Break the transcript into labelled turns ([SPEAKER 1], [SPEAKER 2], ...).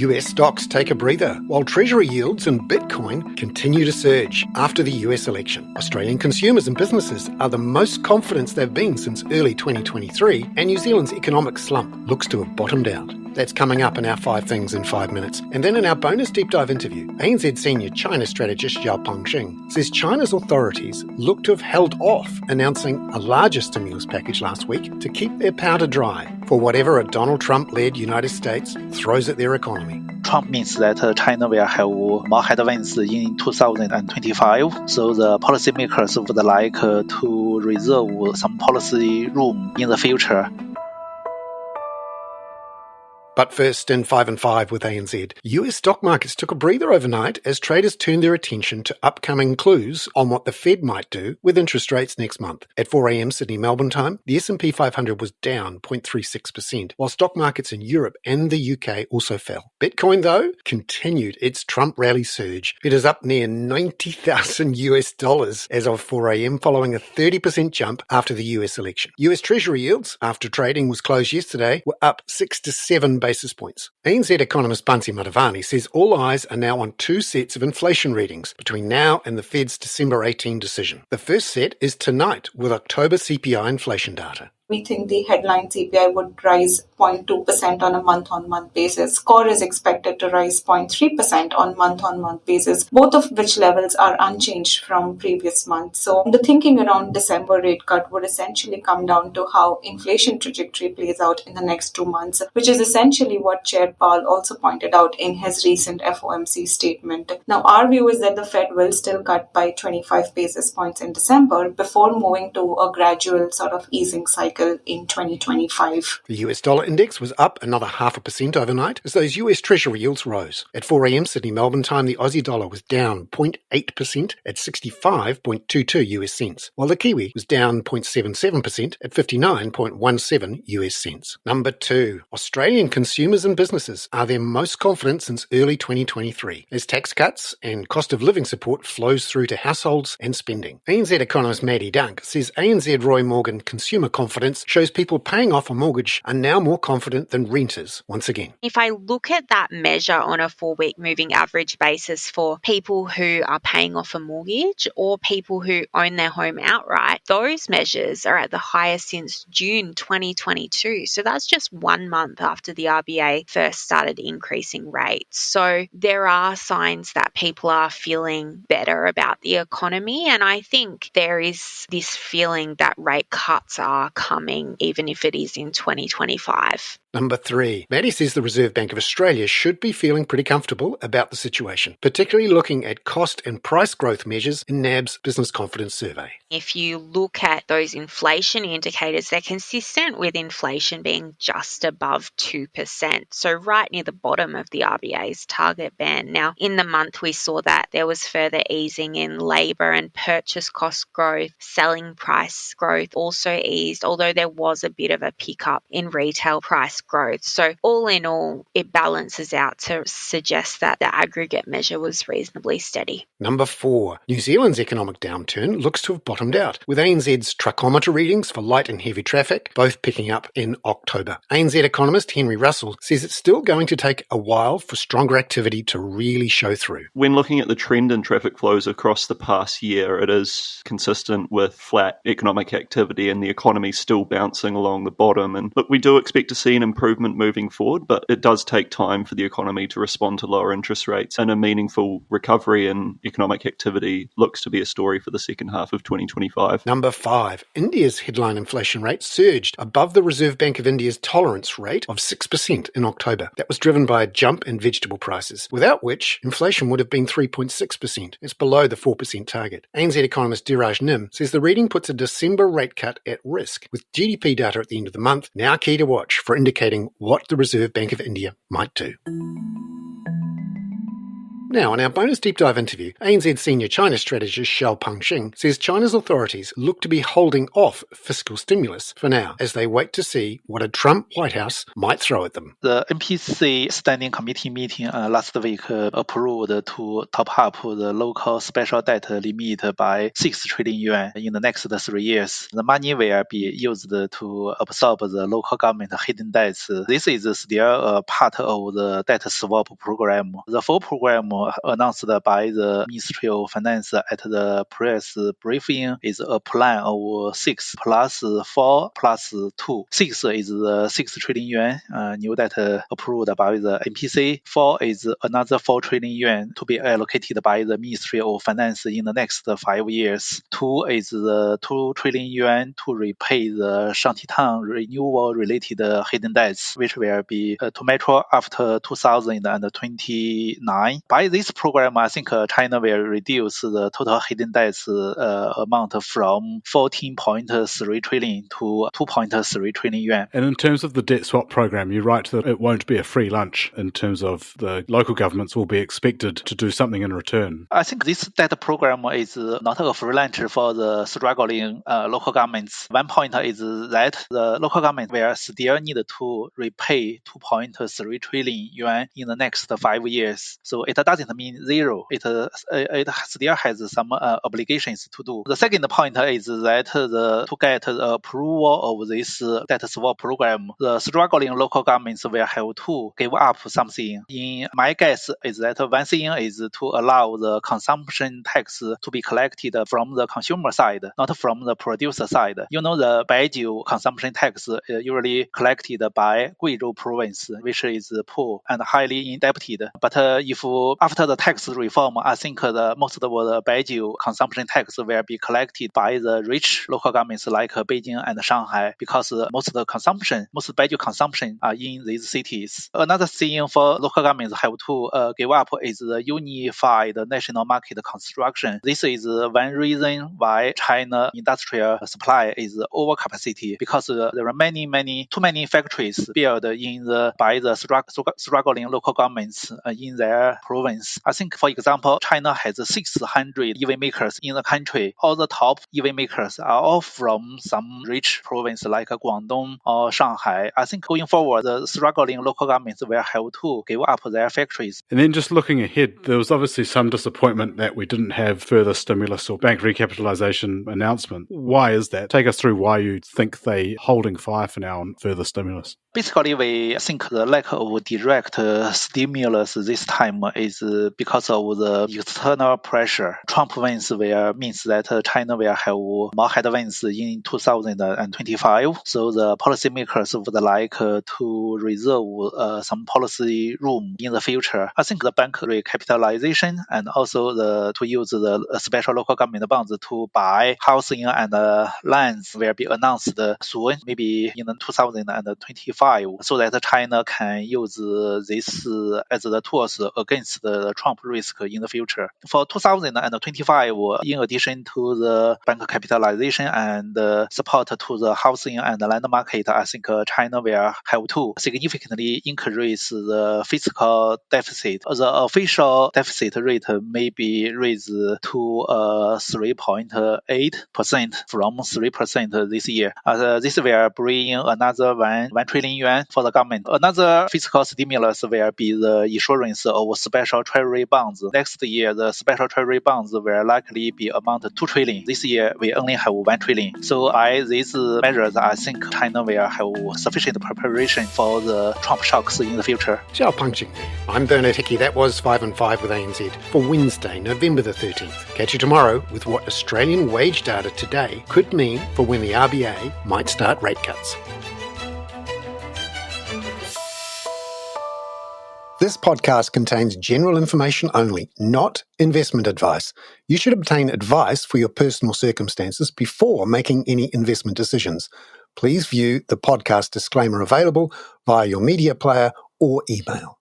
[SPEAKER 1] US stocks take a breather, while Treasury yields and Bitcoin continue to surge after the US election. Australian consumers and businesses are the most confident they've been since early 2023, and New Zealand's economic slump looks to have bottomed out. That's coming up in our 5 Things in 5 Minutes. And then in our bonus deep dive interview, ANZ senior China strategist Zhaopeng Xing says China's authorities look to have held off announcing a larger stimulus package last week to keep their powder dry for whatever a Donald Trump-led United States throws at their economy.
[SPEAKER 2] Trump means that China will have more headwinds in 2025, so the policymakers would like to reserve some policy room in the future.
[SPEAKER 1] But first, in 5 and 5 with ANZ, US stock markets took a breather overnight as traders turned their attention to upcoming clues on what the Fed might do with interest rates next month. At 4 a.m. Sydney-Melbourne time, the S&P 500 was down 0.36%, while stock markets in Europe and the UK also fell. Bitcoin, though, continued its Trump rally surge. It is up near $90,000 as of 4 a.m., following a 30% jump after the US election. US Treasury yields, after trading was closed yesterday, were up 6 to 7 basis points. ANZ economist Bansi Madhavani says all eyes are now on 2 sets of inflation readings between now and the Fed's December 18 decision. The first set is tonight with October CPI inflation data.
[SPEAKER 3] We think the headline CPI would rise 0.2% on a month-on-month basis. Core is expected to rise 0.3% on month-on-month basis, both of which levels are unchanged from previous months. So the thinking around December rate cut would essentially come down to how inflation trajectory plays out in the next 2 months, which is essentially what Chair Powell also pointed out in his recent FOMC statement. Now, our view is that the Fed will still cut by 25 basis points in December before moving to a gradual sort of easing cycle in 2025.
[SPEAKER 1] The US dollar index was up another 0.5% overnight as those US Treasury yields rose. At 4 a.m. Sydney-Melbourne time, the Aussie dollar was down 0.8% at 65.22 US cents, while the Kiwi was down 0.77% at 59.17 US cents. Number 2. Australian consumers and businesses are their most confident since early 2023 as tax cuts and cost of living support flows through to households and spending. ANZ economist Maddie Dunk says ANZ Roy Morgan consumer confidence shows people paying off a mortgage are now more confident than renters once again.
[SPEAKER 4] If I look at that measure on a 4-week moving average basis for people who are paying off a mortgage or people who own their home outright, those measures are at the highest since June 2022. So that's just 1 month after the RBA first started increasing rates. So there are signs that people are feeling better about the economy. And I think there is this feeling that rate cuts are coming, even if it is in 2025.
[SPEAKER 1] Number 3. Maddie says the Reserve Bank of Australia should be feeling pretty comfortable about the situation, particularly looking at cost and price growth measures in NAB's Business Confidence Survey.
[SPEAKER 4] If you look at those inflation indicators, they're consistent with inflation being just above 2%, so right near the bottom of the RBA's target band. Now, in the month, we saw that there was further easing in labour and purchase cost growth. Selling price growth also eased, although there was a bit of a pickup in retail price growth. So all in all, it balances out to suggest that the aggregate measure was reasonably steady.
[SPEAKER 1] Number 4. New Zealand's economic downturn looks to have bottomed out, with ANZ's truckometer readings for light and heavy traffic both picking up in October. ANZ economist Henry Russell says it's still going to take a while for stronger activity to really show through.
[SPEAKER 5] When looking at the trend in traffic flows across the past year, it is consistent with flat economic activity and the economy still bouncing along the bottom. And look, we do expect to see an improvement moving forward, but it does take time for the economy to respond to lower interest rates, and a meaningful recovery in economic activity looks to be a story for the second half of 2025.
[SPEAKER 1] Number 5. India's headline inflation rate surged above the Reserve Bank of India's tolerance rate of 6% in October. That was driven by a jump in vegetable prices, without which inflation would have been 3.6%. It's below the 4% target. ANZ economist Diraj Nim says the reading puts a December rate cut at risk, with GDP data at the end of the month now key to watch for indicating what the Reserve Bank of India might do. Now, in our bonus deep dive interview, ANZ senior China strategist Xing says China's authorities look to be holding off fiscal stimulus for now as they wait to see what a Trump White House might throw at them.
[SPEAKER 2] The NPC standing committee meeting last week approved to top up the local special debt limit by 6 trillion yuan in the next 3 years. The money will be used to absorb the local government hidden debts. This is still a part of the debt swap program. The full program announced by the Ministry of Finance at the press briefing is a plan of 6 plus 4 plus 2. 6 is the 6 trillion yuan new debt approved by the NPC. 4 is another 4 trillion yuan to be allocated by the Ministry of Finance in the next 5 years. 2 is the 2 trillion yuan to repay the Shantytown renewal-related hidden debts, which will be to mature after 2029. By this program, I think China will reduce the total hidden debts amount from 14.3 trillion to 2.3 trillion yuan.
[SPEAKER 6] And in terms of the debt swap program, you write that it won't be a free lunch in terms of the local governments will be expected to do something in return.
[SPEAKER 2] I think this debt program is not a free lunch for the struggling local governments. One point is that the local government will still need to repay 2.3 trillion yuan in the next 5 years. So it doesn't mean zero. It still has some obligations to do. The second point is that to get the approval of this debt swap program, the struggling local governments will have to give up something. In my guess is that one thing is to allow the consumption tax to be collected from the consumer side, not from the producer side. You know, the Baijiu consumption tax usually collected by Guizhou province, which is poor and highly indebted. But if after the tax reform, I think most of the Baijiu consumption tax will be collected by the rich local governments like Beijing and Shanghai, because most Baijiu consumption are in these cities. Another thing for local governments have to give up is the unified national market construction. This is one reason why China industrial supply is overcapacity, because there are too many factories built by the struggling local governments in their province. I think, for example, China has 600 EV makers in the country. All the top EV makers are all from some rich province like Guangdong or Shanghai. I think going forward, the struggling local governments will have to give up their factories.
[SPEAKER 6] And then just looking ahead, there was obviously some disappointment that we didn't have further stimulus or bank recapitalisation announcement. Why is that? Take us through why you think they holding fire for now on further stimulus.
[SPEAKER 2] Basically, we think the lack of direct stimulus this time is because of the external pressure. Trump wins means that China will have more headwinds in 2025. So the policymakers would like to reserve some policy room in the future. I think the bank recapitalization and also to use the special local government bonds to buy housing and lands will be announced soon, maybe in 2025. So that China can use this as the tools against the Trump risk in the future. For 2025, in addition to the bank capitalization and support to the housing and land market, I think China will have to significantly increase the fiscal deficit. The official deficit rate may be raised to 3.8% from 3% this year. This will bring in another 1 trillion yuan for the government. Another fiscal stimulus will be the issuance of special treasury bonds. Next year, the special treasury bonds will likely be amount 2 trillion. This year, we only have 1 trillion. So by these measures, I think China will have sufficient preparation for the Trump shocks in the future.
[SPEAKER 1] Zhaopeng. I'm Bernard Hickey. That was 5 and 5 with ANZ for Wednesday, November the 13th. Catch you tomorrow with what Australian wage data today could mean for when the RBA might start rate cuts. This podcast contains general information only, not investment advice. You should obtain advice for your personal circumstances before making any investment decisions. Please view the podcast disclaimer available via your media player or email.